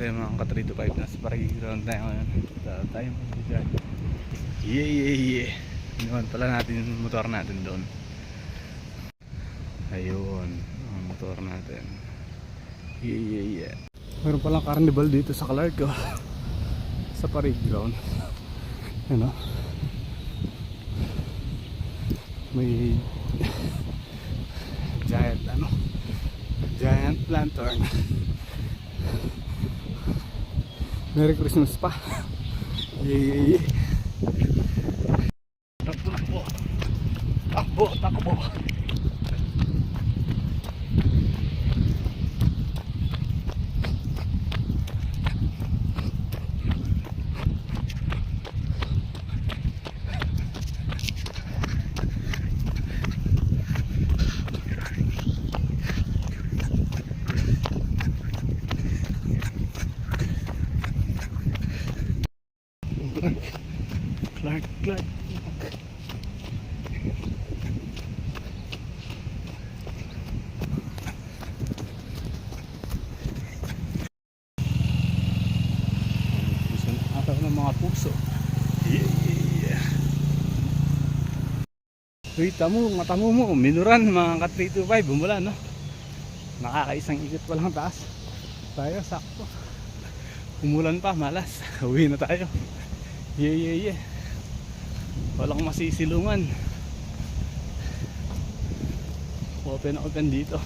Kaya mga ka 3 to 5 na sa parking ground tayo ngayon. Tayo mag-drive. Yeah. Iniwan pala natin yung motor natin doon. Ayun, ang motor natin. Yeah. Meron palang carnival dito sa Clark sa parade ground. Ano? May giant lantern. Merry Christmas pa. Yeah. Takbo. Clark. Puso ng mga puso. Yeah. Uy, mata mo, minuran mga ka 325, bumula no? Nakakaisang ikot pa lang taas. Tayo, sakto. Umulan pa, malas. Uwi na tayo. Yeah. Walang masisilungan. Open dito.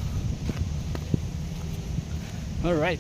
Alright.